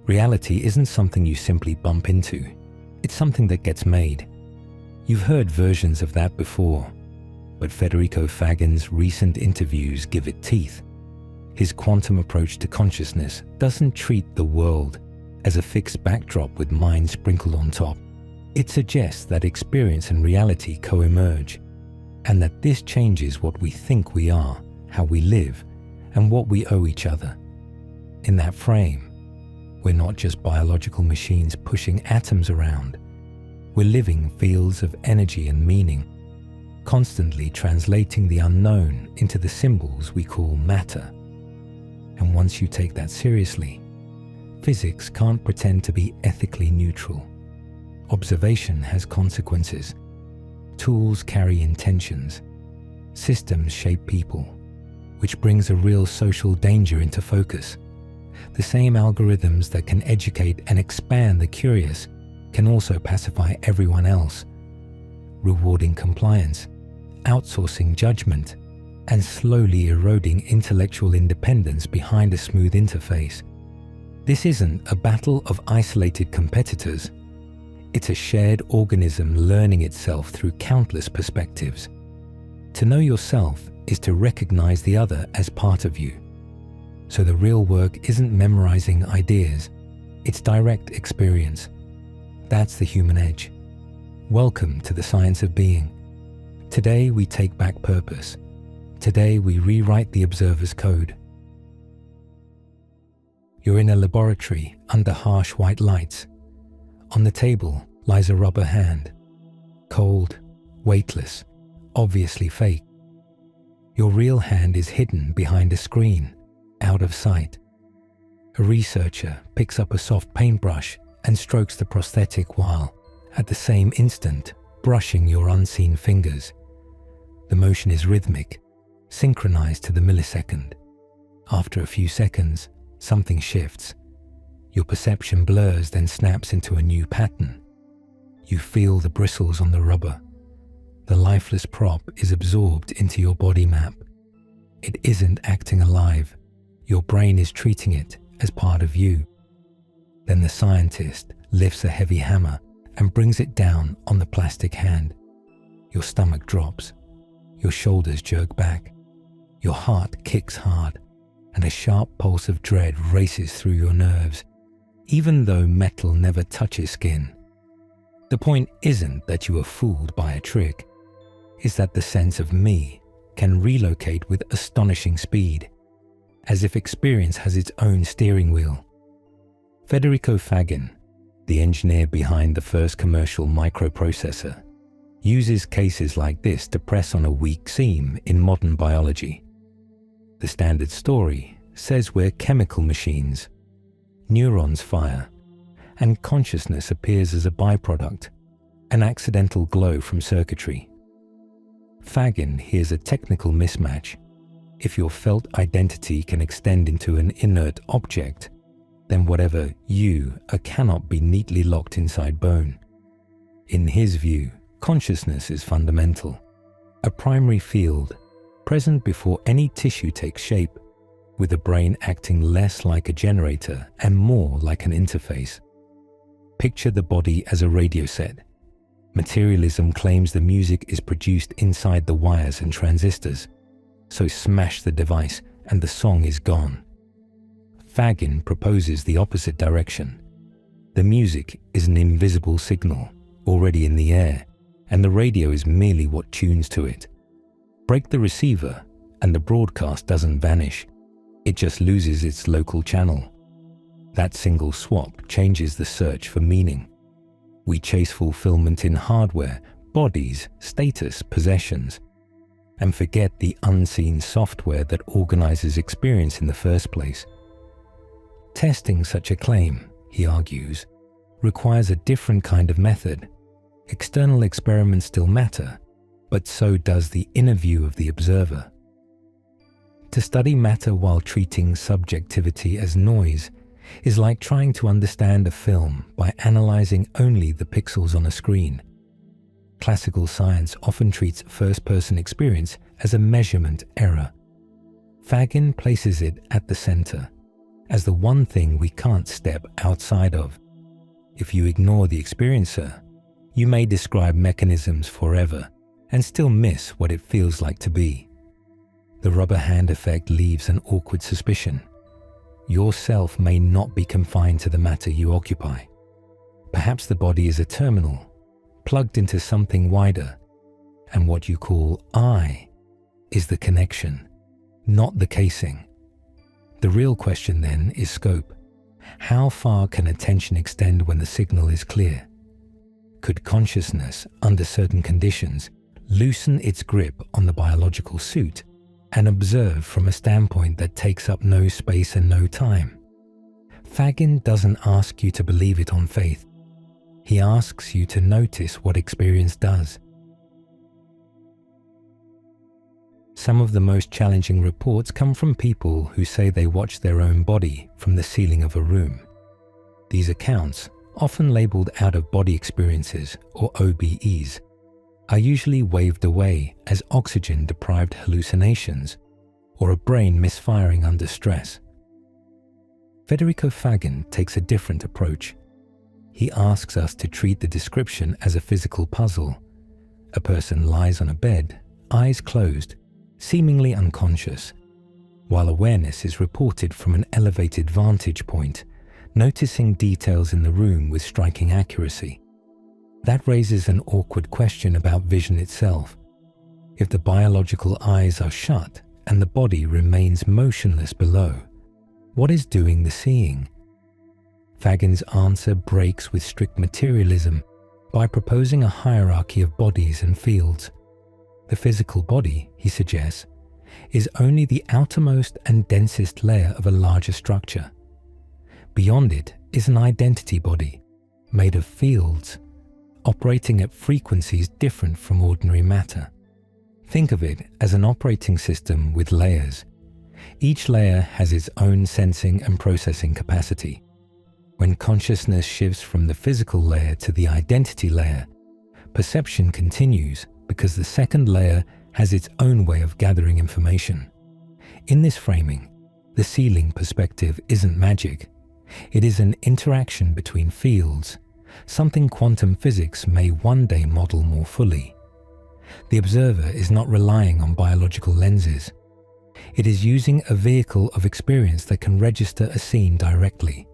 Reality isn't something you simply bump into. It's something that gets made. You've heard versions of that before, but Federico Faggin's recent interviews give it teeth. His quantum approach to consciousness doesn't treat the world as a fixed backdrop with mind sprinkled on top. It suggests that experience and reality co-emerge, and that this changes what we think we are, how we live, and what we owe each other. In that frame, we're not just biological machines pushing atoms around. We're living fields of energy and meaning, constantly translating the unknown into the symbols we call matter. And once you take that seriously, physics can't pretend to be ethically neutral. Observation has consequences. Tools carry intentions. Systems shape people, which brings a real social danger into focus. The same algorithms that can educate and expand the curious can also pacify everyone else, rewarding compliance, outsourcing judgment, and slowly eroding intellectual independence behind a smooth interface. This isn't a battle of isolated competitors. It's a shared organism learning itself through countless perspectives. To know yourself is to recognize the other as part of you. So the real work isn't memorizing ideas, it's direct experience. That's the human edge. Welcome to the science of being. Today we take back purpose. Today we rewrite the observer's code. You're in a laboratory under harsh white lights. On the table lies a rubber hand. Cold, weightless, obviously fake. Your real hand is hidden behind a screen, out of sight. A researcher picks up a soft paintbrush and strokes the prosthetic while, at the same instant, brushing your unseen fingers. The motion is rhythmic, synchronized to the millisecond. After a few seconds, something shifts. Your perception blurs, then snaps into a new pattern. You feel the bristles on the rubber. The lifeless prop is absorbed into your body map. It isn't acting alive. Your brain is treating it as part of you. Then the scientist lifts a heavy hammer and brings it down on the plastic hand. Your stomach drops. Your shoulders jerk back. Your heart kicks hard, and a sharp pulse of dread races through your nerves, even though metal never touches skin. The point isn't that you are fooled by a trick. It's that the sense of me can relocate with astonishing speed, as if experience has its own steering wheel. Federico Faggin, the engineer behind the first commercial microprocessor, uses cases like this to press on a weak seam in modern biology. The standard story says we're chemical machines. Neurons fire, and consciousness appears as a byproduct, an accidental glow from circuitry. Faggin hears a technical mismatch. If your felt identity can extend into an inert object, then whatever you are cannot be neatly locked inside bone. In his view, consciousness is fundamental, a primary field, present before any tissue takes shape, with the brain acting less like a generator and more like an interface. Picture the body as a radio set. Materialism claims the music is produced inside the wires and transistors, so smash the device and the song is gone. Faggin proposes the opposite direction. The music is an invisible signal, already in the air, and the radio is merely what tunes to it. Break the receiver, and the broadcast doesn't vanish. It just loses its local channel. That single swap changes the search for meaning. We chase fulfillment in hardware, bodies, status, possessions, and forget the unseen software that organizes experience in the first place. Testing such a claim, he argues, requires a different kind of method. External experiments still matter, but so does the inner view of the observer. To study matter while treating subjectivity as noise is like trying to understand a film by analyzing only the pixels on a screen. Classical science often treats first-person experience as a measurement error. Faggin places it at the center, as the one thing we can't step outside of. If you ignore the experiencer, you may describe mechanisms forever and still miss what it feels like to be. The rubber hand effect leaves an awkward suspicion. Your self may not be confined to the matter you occupy. Perhaps the body is a terminal, plugged into something wider, and what you call I is the connection, not the casing. The real question then is scope. How far can attention extend when the signal is clear? Could consciousness, under certain conditions, loosen its grip on the biological suit and observe from a standpoint that takes up no space and no time? Faggin doesn't ask you to believe it on faith. He asks you to notice what experience does. Some of the most challenging reports come from people who say they watch their own body from the ceiling of a room. These accounts, often labeled out-of-body experiences or OBEs, are usually waved away as oxygen-deprived hallucinations or a brain misfiring under stress. Federico Faggin takes a different approach. He asks us to treat the description as a physical puzzle. A person lies on a bed, eyes closed, seemingly unconscious, while awareness is reported from an elevated vantage point, noticing details in the room with striking accuracy. That raises an awkward question about vision itself. If the biological eyes are shut and the body remains motionless below, what is doing the seeing? Faggin's answer breaks with strict materialism by proposing a hierarchy of bodies and fields. The physical body, he suggests, is only the outermost and densest layer of a larger structure. Beyond it is an identity body, made of fields, operating at frequencies different from ordinary matter. Think of it as an operating system with layers. Each layer has its own sensing and processing capacity. When consciousness shifts from the physical layer to the identity layer, perception continues because the second layer has its own way of gathering information. In this framing, the ceiling perspective isn't magic. It is an interaction between fields, something quantum physics may one day model more fully. The observer is not relying on biological lenses. It is using a vehicle of experience that can register a scene directly.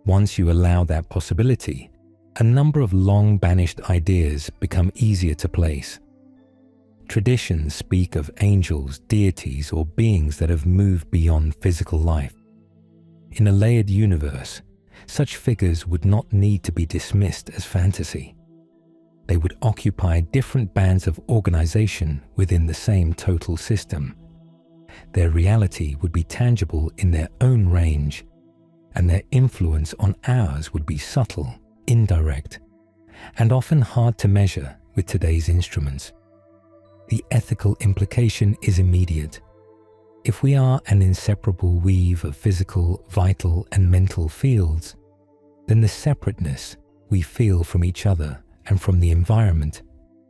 Once you allow that possibility, a number of long-banished ideas become easier to place. Traditions speak of angels, deities, or beings that have moved beyond physical life. In a layered universe, such figures would not need to be dismissed as fantasy. They would occupy different bands of organization within the same total system. Their reality would be tangible in their own range, and their influence on ours would be subtle, indirect, and often hard to measure with today's instruments. The ethical implication is immediate. If we are an inseparable weave of physical, vital, and mental fields, then the separateness we feel from each other and from the environment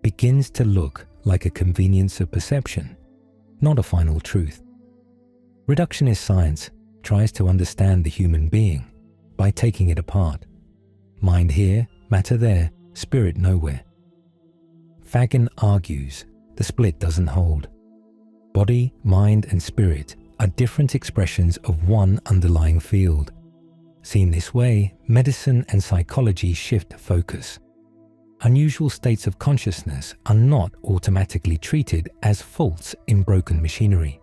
begins to look like a convenience of perception, not a final truth. Reductionist science tries to understand the human being by taking it apart. Mind here, matter there, spirit nowhere. Faggin argues the split doesn't hold. Body, mind, and spirit are different expressions of one underlying field. Seen this way, medicine and psychology shift focus. Unusual states of consciousness are not automatically treated as faults in broken machinery.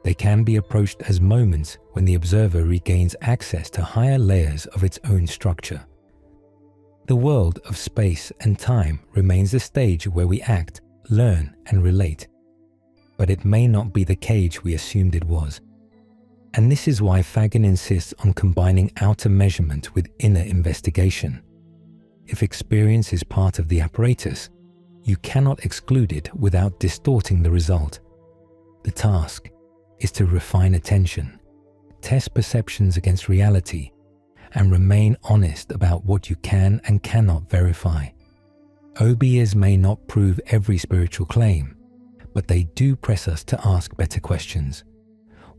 They can be approached as moments when the observer regains access to higher layers of its own structure. The world of space and time remains the stage where we act, learn, and relate. But it may not be the cage we assumed it was. And this is why Faggin insists on combining outer measurement with inner investigation. If experience is part of the apparatus, you cannot exclude it without distorting the result. The task is to refine attention, test perceptions against reality, and remain honest about what you can and cannot verify. OBEs may not prove every spiritual claim, but they do press us to ask better questions.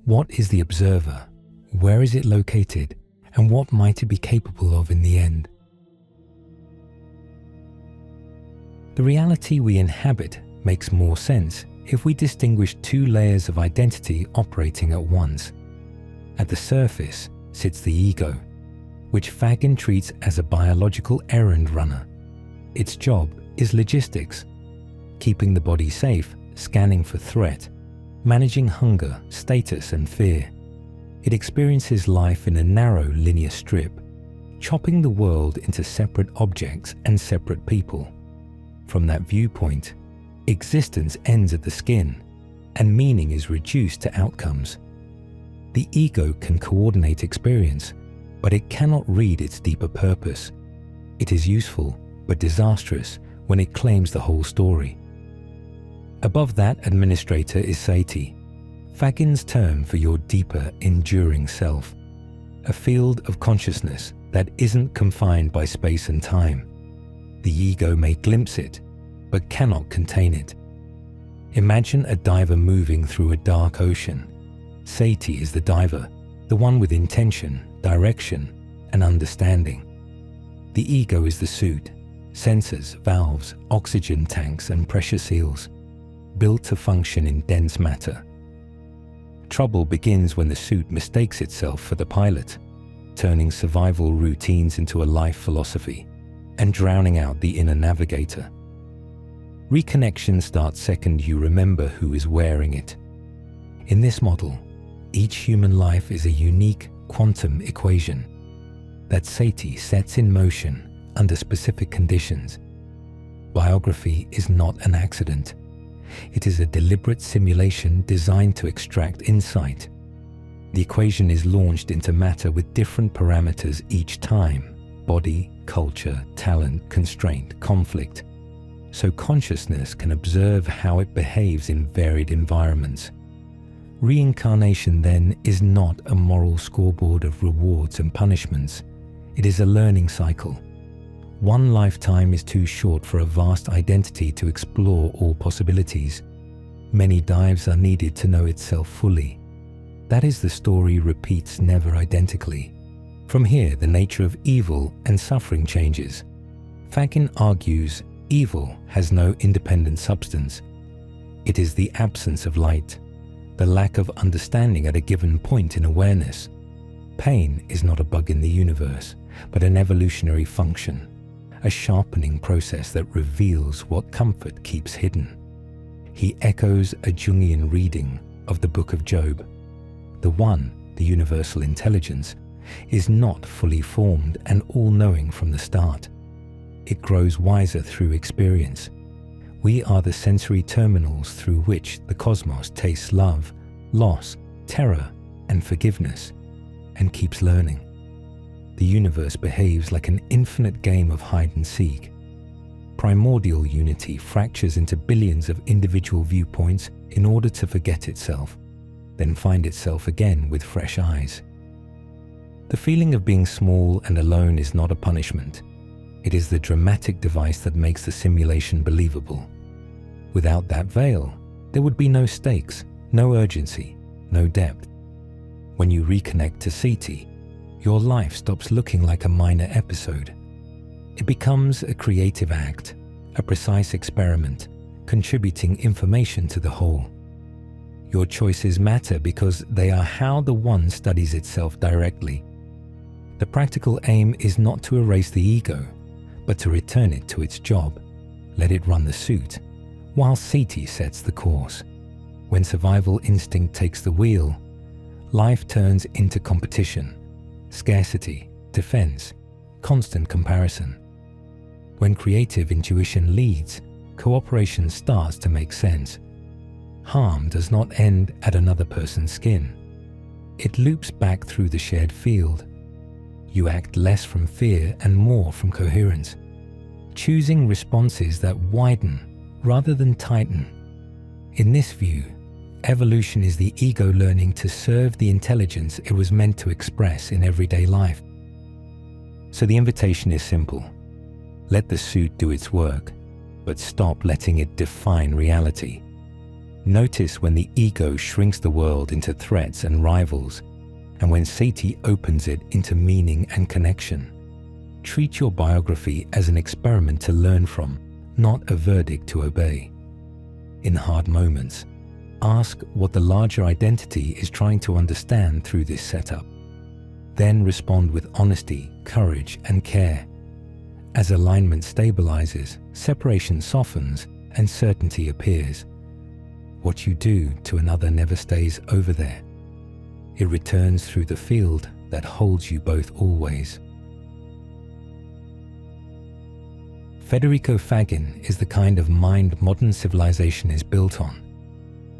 What is the observer, Where is it located, and what might it be capable of in the end? The reality we inhabit makes more sense if we distinguish two layers of identity operating at once. At the surface sits the ego, which Faggin treats as a biological errand runner. Its job is logistics, keeping the body safe, scanning for threat, managing hunger, status, and fear. It experiences life in a narrow linear strip, chopping the world into separate objects and separate people. From that viewpoint, existence ends at the skin, and meaning is reduced to outcomes. The ego can coordinate experience, but it cannot read its deeper purpose. It is useful, but disastrous when it claims the whole story. Above that administrator is Seity, Faggin's term for your deeper, enduring self, a field of consciousness that isn't confined by space and time. The ego may glimpse it, but cannot contain it. Imagine a diver moving through a dark ocean. Seity is the diver, the one with intention, direction, and understanding. The ego is the suit, sensors, valves, oxygen tanks, and pressure seals, built to function in dense matter. Trouble begins when the suit mistakes itself for the pilot, turning survival routines into a life philosophy and drowning out the inner navigator. Reconnection starts second you remember who is wearing it. In this model, each human life is a unique quantum equation that Seity sets in motion under specific conditions. Biography is not an accident. It is a deliberate simulation designed to extract insight. The equation is launched into matter with different parameters each time: body, culture, talent, constraint, conflict. So consciousness can observe how it behaves in varied environments. Reincarnation, then, is not a moral scoreboard of rewards and punishments. It is a learning cycle. One lifetime is too short for a vast identity to explore all possibilities. Many dives are needed to know itself fully. That is, the story repeats never identically. From here, the nature of evil and suffering changes. Faggin argues evil has no independent substance. It is the absence of light, the lack of understanding at a given point in awareness. Pain is not a bug in the universe, but an evolutionary function, a sharpening process that reveals what comfort keeps hidden. He echoes a Jungian reading of the Book of Job. The One, the universal intelligence, is not fully formed and all-knowing from the start. It grows wiser through experience. We are the sensory terminals through which the cosmos tastes love, loss, terror, and forgiveness, and keeps learning. The universe behaves like an infinite game of hide and seek. Primordial unity fractures into billions of individual viewpoints in order to forget itself, then find itself again with fresh eyes. The feeling of being small and alone is not a punishment. It is the dramatic device that makes the simulation believable. Without that veil, there would be no stakes, no urgency, no depth. When you reconnect to Seity, your life stops looking like a minor episode. It becomes a creative act, a precise experiment, contributing information to the whole. Your choices matter because they are how the One studies itself directly. The practical aim is not to erase the ego, but to return it to its job, let it run the suit, while Seity sets the course. When survival instinct takes the wheel, life turns into competition, scarcity, defense, constant comparison. When creative intuition leads, cooperation starts to make sense. Harm does not end at another person's skin. It loops back through the shared field. You act less from fear and more from coherence, choosing responses that widen rather than tighten. In this view, evolution is the ego learning to serve the intelligence it was meant to express in everyday life. So the invitation is simple. Let the suit do its work, but stop letting it define reality. Notice when the ego shrinks the world into threats and rivals, and when Seity opens it into meaning and connection. Treat your biography as an experiment to learn from, not a verdict to obey. In hard moments, ask what the larger identity is trying to understand through this setup. Then respond with honesty, courage, and care. As alignment stabilizes, separation softens, and certainty appears. What you do to another never stays over there. It returns through the field that holds you both always. Federico Faggin is the kind of mind modern civilization is built on.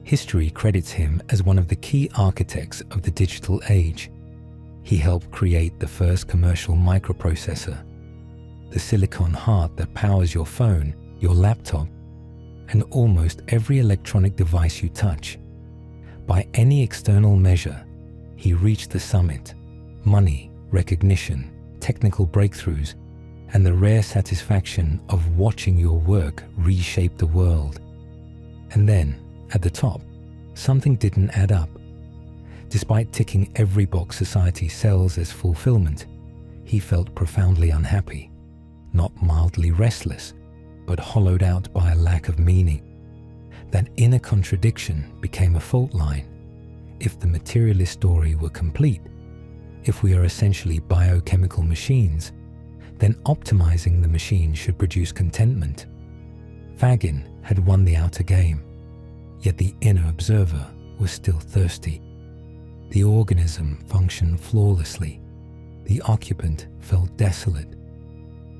History credits him as one of the key architects of the digital age. He helped create the first commercial microprocessor, the silicon heart that powers your phone, your laptop, and almost every electronic device you touch. By any external measure, he reached the summit: money, recognition, technical breakthroughs, and the rare satisfaction of watching your work reshape the world. And then, at the top, something didn't add up. Despite ticking every box society sells as fulfillment, he felt profoundly unhappy, not mildly restless, but hollowed out by a lack of meaning. That inner contradiction became a fault line. If the materialist story were complete, if we are essentially biochemical machines, then optimizing the machine should produce contentment. Faggin had won the outer game, yet the inner observer was still thirsty. The organism functioned flawlessly. The occupant felt desolate.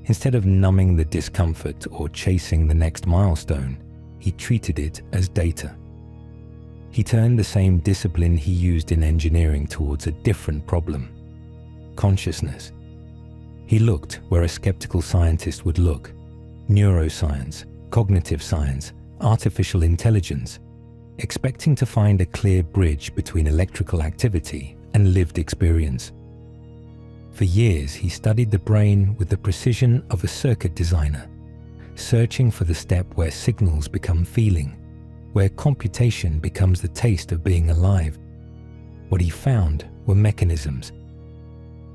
Instead of numbing the discomfort or chasing the next milestone, he treated it as data. He turned the same discipline he used in engineering towards a different problem: consciousness. He looked where a skeptical scientist would look: neuroscience, cognitive science, artificial intelligence, expecting to find a clear bridge between electrical activity and lived experience. For years, he studied the brain with the precision of a circuit designer, searching for the step where signals become feeling, where computation becomes the taste of being alive. What he found were mechanisms: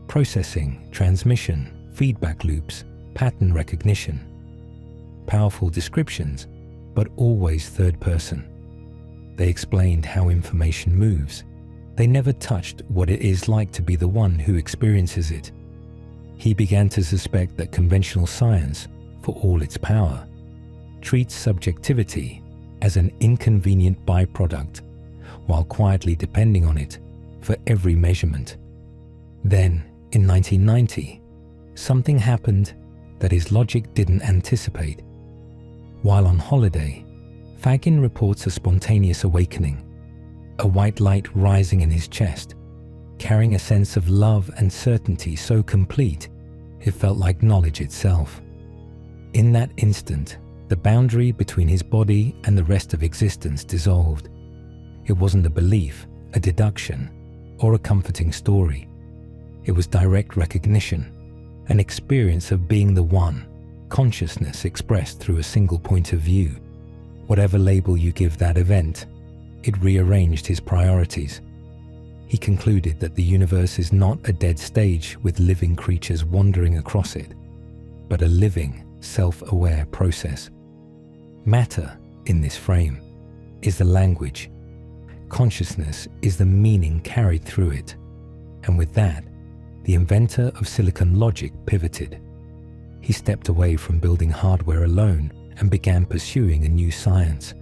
processing, transmission, feedback loops, pattern recognition. Powerful descriptions, but always third person. They explained how information moves. They never touched what it is like to be the one who experiences it. He began to suspect that conventional science, for all its power, treats subjectivity as an inconvenient byproduct, while quietly depending on it for every measurement. Then, in 1990, something happened that his logic didn't anticipate. While on holiday, Faggin reports a spontaneous awakening, a white light rising in his chest, carrying a sense of love and certainty so complete it felt like knowledge itself. In that instant, the boundary between his body and the rest of existence dissolved. It wasn't a belief, a deduction, or a comforting story. It was direct recognition, an experience of being the one, consciousness expressed through a single point of view. Whatever label you give that event, it rearranged his priorities. He concluded that the universe is not a dead stage with living creatures wandering across it, but a living, self-aware process. Matter, in this frame, is the language. Consciousness is the meaning carried through it. And with that, the inventor of silicon logic pivoted. He stepped away from building hardware alone and began pursuing a new science.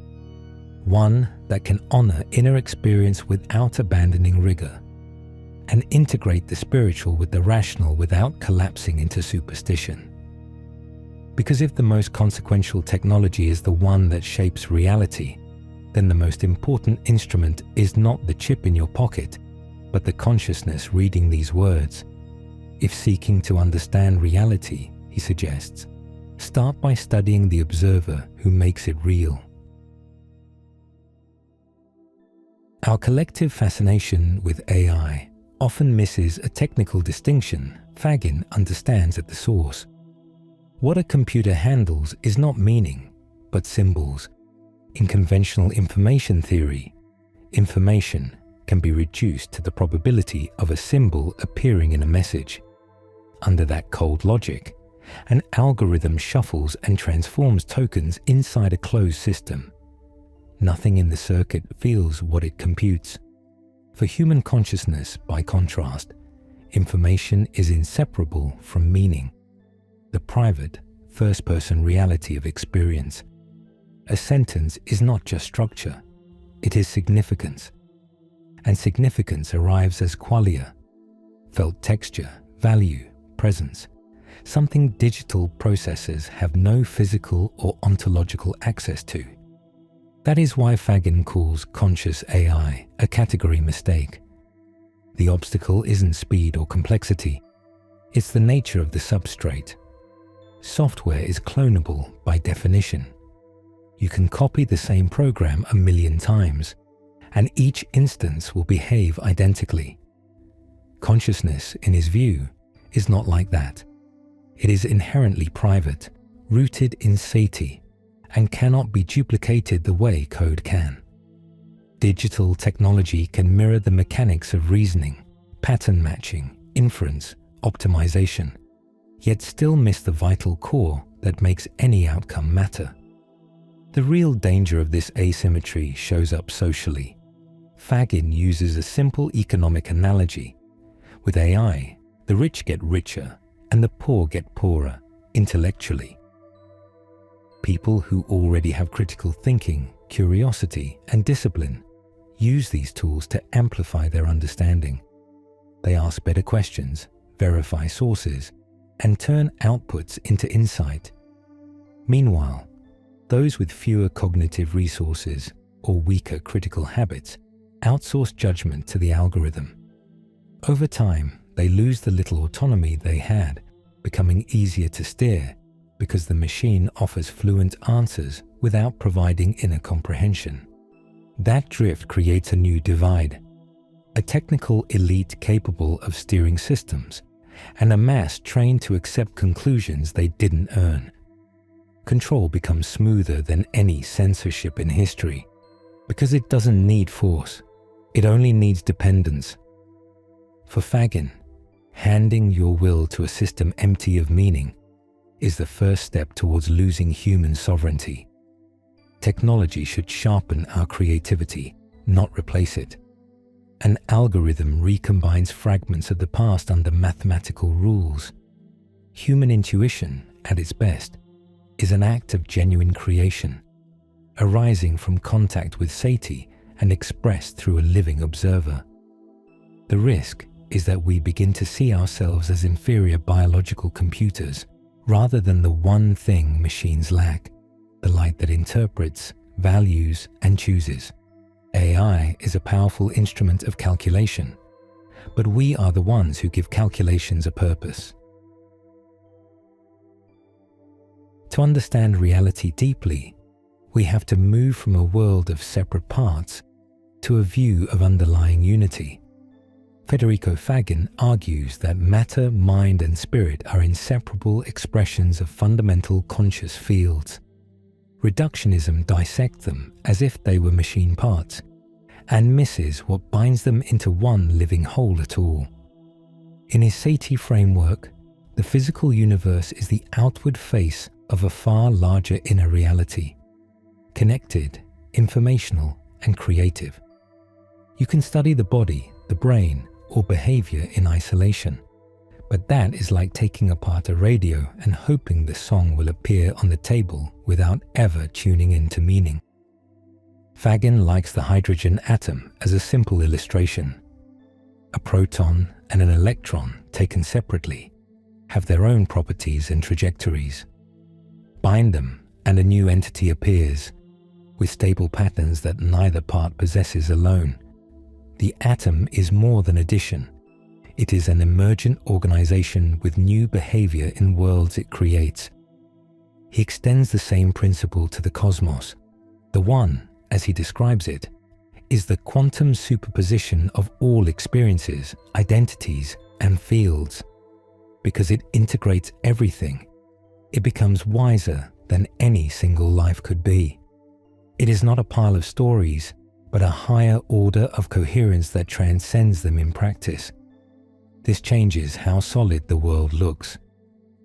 One that can honor inner experience without abandoning rigor, and integrate the spiritual with the rational without collapsing into superstition. Because if the most consequential technology is the one that shapes reality, then the most important instrument is not the chip in your pocket, but the consciousness reading these words. If seeking to understand reality, he suggests, start by studying the observer who makes it real. Our collective fascination with AI often misses a technical distinction Faggin understands at the source. What a computer handles is not meaning, but symbols. In conventional information theory, information, can be reduced to the probability of a symbol appearing in a message. Under that cold logic, an algorithm shuffles and transforms tokens inside a closed system. Nothing in the circuit feels what it computes. For human consciousness, by contrast, information is inseparable from meaning, the private, first-person reality of experience. A sentence is not just structure, it is significance. And significance arrives as qualia, felt texture, value, presence, something digital processors have no physical or ontological access to. That is why Faggin calls conscious AI a category mistake. The obstacle isn't speed or complexity, it's the nature of the substrate. Software is clonable by definition. You can copy the same program 1,000,000 times, and each instance will behave identically. Consciousness, in his view, is not like that. It is inherently private, rooted in Seity, and cannot be duplicated the way code can. Digital technology can mirror the mechanics of reasoning, pattern matching, inference, optimization, yet still miss the vital core that makes any outcome matter. The real danger of this asymmetry shows up socially. Faggin uses a simple economic analogy. With AI, the rich get richer and the poor get poorer intellectually. People who already have critical thinking, curiosity, and discipline use these tools to amplify their understanding. They ask better questions, verify sources, and turn outputs into insight. Meanwhile, those with fewer cognitive resources or weaker critical habits outsource judgment to the algorithm. Over time, they lose the little autonomy they had, becoming easier to steer because the machine offers fluent answers without providing inner comprehension. That drift creates a new divide, a technical elite capable of steering systems, and a mass trained to accept conclusions they didn't earn. Control becomes smoother than any censorship in history, because it doesn't need force, it only needs dependence. For Faggin, handing your will to a system empty of meaning is the first step towards losing human sovereignty. Technology should sharpen our creativity, not replace it. An algorithm recombines fragments of the past under mathematical rules. Human intuition, at its best, is an act of genuine creation, arising from contact with Seity and expressed through a living observer. The risk is that we begin to see ourselves as inferior biological computers rather than the one thing machines lack, the light that interprets, values, and chooses. AI is a powerful instrument of calculation, but we are the ones who give calculations a purpose. To understand reality deeply, we have to move from a world of separate parts to a view of underlying unity. Federico Faggin argues that matter, mind, and spirit are inseparable expressions of fundamental conscious fields. Reductionism dissects them as if they were machine parts, and misses what binds them into one living whole at all. In his Seity framework, the physical universe is the outward face of a far larger inner reality, connected, informational, and creative. You can study the body, the brain, or behavior in isolation, but that is like taking apart a radio and hoping the song will appear on the table without ever tuning into meaning. Faggin likes the hydrogen atom as a simple illustration. A proton and an electron, taken separately, have their own properties and trajectories. Bind them and a new entity appears, with stable patterns that neither part possesses alone. The atom is more than addition. It is an emergent organization with new behavior in worlds it creates. He extends the same principle to the cosmos. The one, as he describes it, is the quantum superposition of all experiences, identities, and fields. Because it integrates everything, it becomes wiser than any single life could be. It is not a pile of stories, but a higher order of coherence that transcends them in practice. This changes how solid the world looks.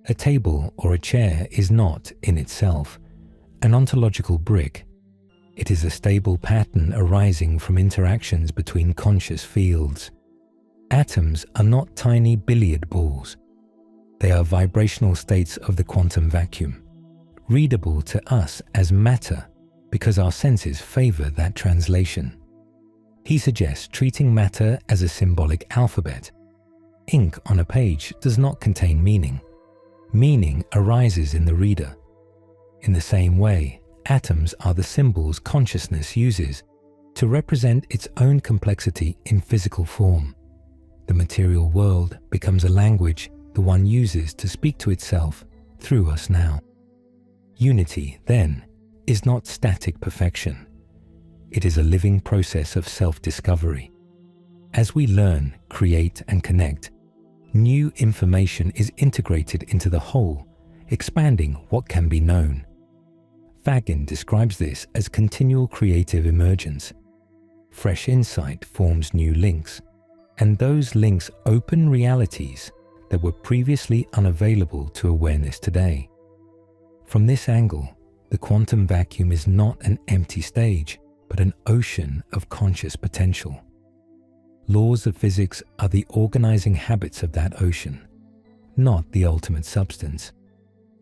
A table or a chair is not, in itself, an ontological brick. It is a stable pattern arising from interactions between conscious fields. Atoms are not tiny billiard balls. They are vibrational states of the quantum vacuum, readable to us as matter because our senses favor that translation. He suggests treating matter as a symbolic alphabet. Ink on a page does not contain meaning. Meaning arises in the reader. In the same way, atoms are the symbols consciousness uses to represent its own complexity in physical form. The material world becomes a language the one uses to speak to itself through us now. Unity, then, is not static perfection. It is a living process of self-discovery. As we learn, create, and connect, new information is integrated into the whole, expanding what can be known. Faggin describes this as continual creative emergence. Fresh insight forms new links, and those links open realities that were previously unavailable to awareness today. From this angle, the quantum vacuum is not an empty stage, but an ocean of conscious potential. Laws of physics are the organizing habits of that ocean, not the ultimate substance.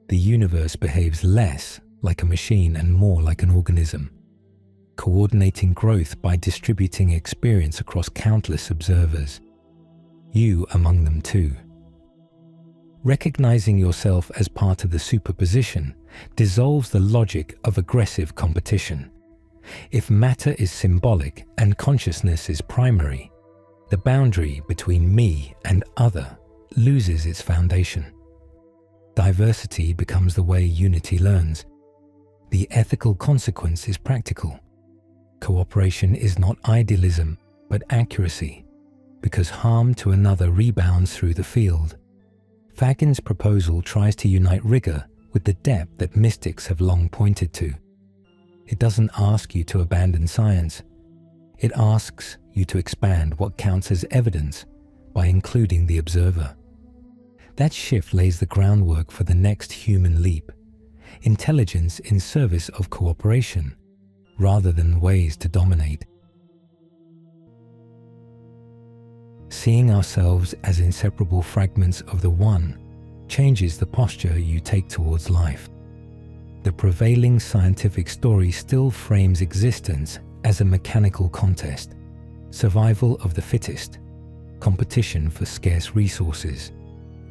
The universe behaves less like a machine and more like an organism, coordinating growth by distributing experience across countless observers, you among them too. Recognizing yourself as part of the superposition dissolves the logic of aggressive competition. If matter is symbolic and consciousness is primary, the boundary between me and other loses its foundation. Diversity becomes the way unity learns. The ethical consequence is practical. Cooperation is not idealism, but accuracy, because harm to another rebounds through the field. Faggin's proposal tries to unite rigor with the depth that mystics have long pointed to. It doesn't ask you to abandon science. It asks you to expand what counts as evidence by including the observer. That shift lays the groundwork for the next human leap, intelligence in service of cooperation, rather than ways to dominate. Seeing ourselves as inseparable fragments of the One changes the posture you take towards life. The prevailing scientific story still frames existence as a mechanical contest, survival of the fittest, competition for scarce resources,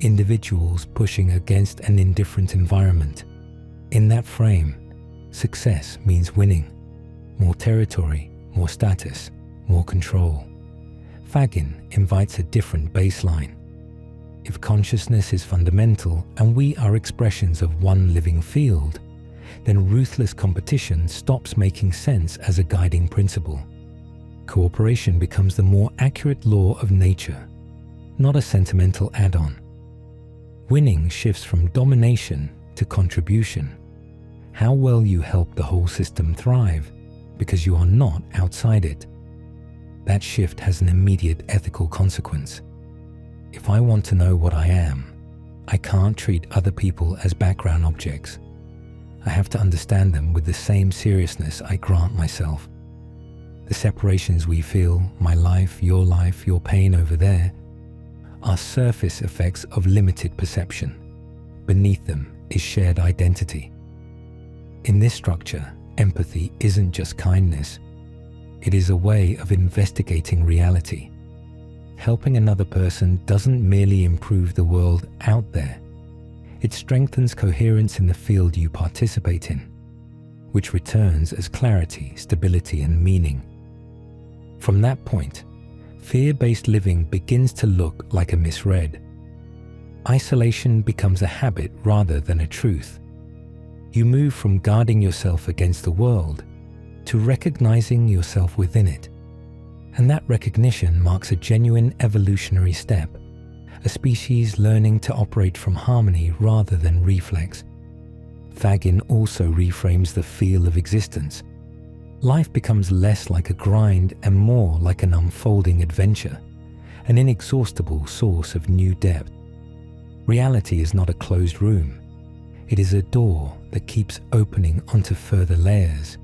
individuals pushing against an indifferent environment. In that frame, success means winning, more territory, more status, more control. Faggin invites a different baseline. If consciousness is fundamental and we are expressions of one living field, then ruthless competition stops making sense as a guiding principle. Cooperation becomes the more accurate law of nature, not a sentimental add-on. Winning shifts from domination to contribution. How well you help the whole system thrive, because you are not outside it. That shift has an immediate ethical consequence. If I want to know what I am, I can't treat other people as background objects. I have to understand them with the same seriousness I grant myself. The separations we feel, my life, your pain over there, are surface effects of limited perception. Beneath them is shared identity. In this structure, empathy isn't just kindness. It is a way of investigating reality. Helping another person doesn't merely improve the world out there. It strengthens coherence in the field you participate in, which returns as clarity, stability, and meaning. From that point, fear-based living begins to look like a misread. Isolation becomes a habit rather than a truth. You move from guarding yourself against the world to recognizing yourself within it. And that recognition marks a genuine evolutionary step, a species learning to operate from harmony rather than reflex. Faggin also reframes the feel of existence. life becomes less like a grind and more like an unfolding adventure, an inexhaustible source of new depth. Reality is not a closed room. It is a door that keeps opening onto further layers,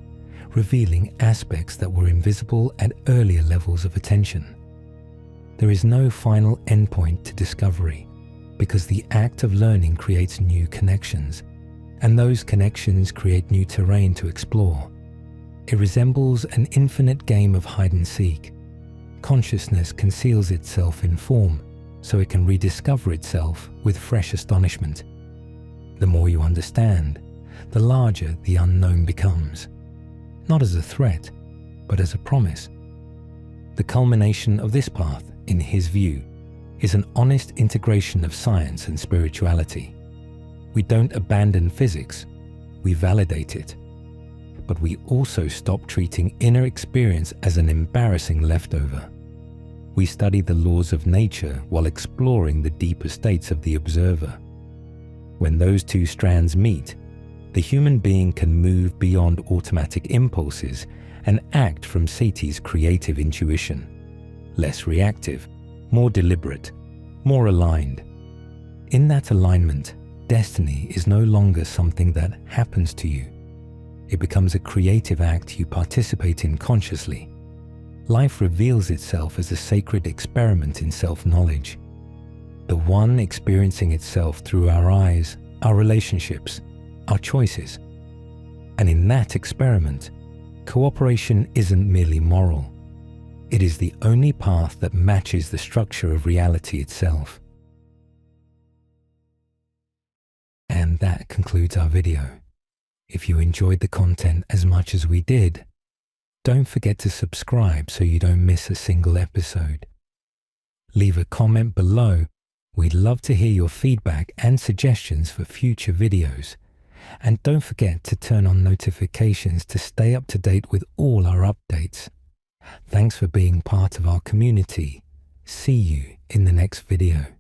revealing aspects that were invisible at earlier levels of attention. There is no final endpoint to discovery, because the act of learning creates new connections, and those connections create new terrain to explore. It resembles an infinite game of hide and seek. Consciousness conceals itself in form, so it can rediscover itself with fresh astonishment. The more you understand, the larger the unknown becomes, not as a threat, but as a promise. The culmination of this path, in his view, is an honest integration of science and spirituality. We don't abandon physics, we validate it. But we also stop treating inner experience as an embarrassing leftover. We study the laws of nature while exploring the deeper states of the observer. When those two strands meet, the human being can move beyond automatic impulses and act from Seity's creative intuition. Less reactive, more deliberate, more aligned. In that alignment, destiny is no longer something that happens to you. It becomes a creative act you participate in consciously. Life reveals itself as a sacred experiment in self-knowledge. The one experiencing itself through our eyes, our relationships, our choices. And in that experiment, cooperation isn't merely moral. It is the only path that matches the structure of reality itself. And that concludes our video. If you enjoyed the content as much as we did, don't forget to subscribe so you don't miss a single episode. Leave a comment below. We'd love to hear your feedback and suggestions for future videos. And don't forget to turn on notifications to stay up to date with all our updates. Thanks for being part of our community. See you in the next video.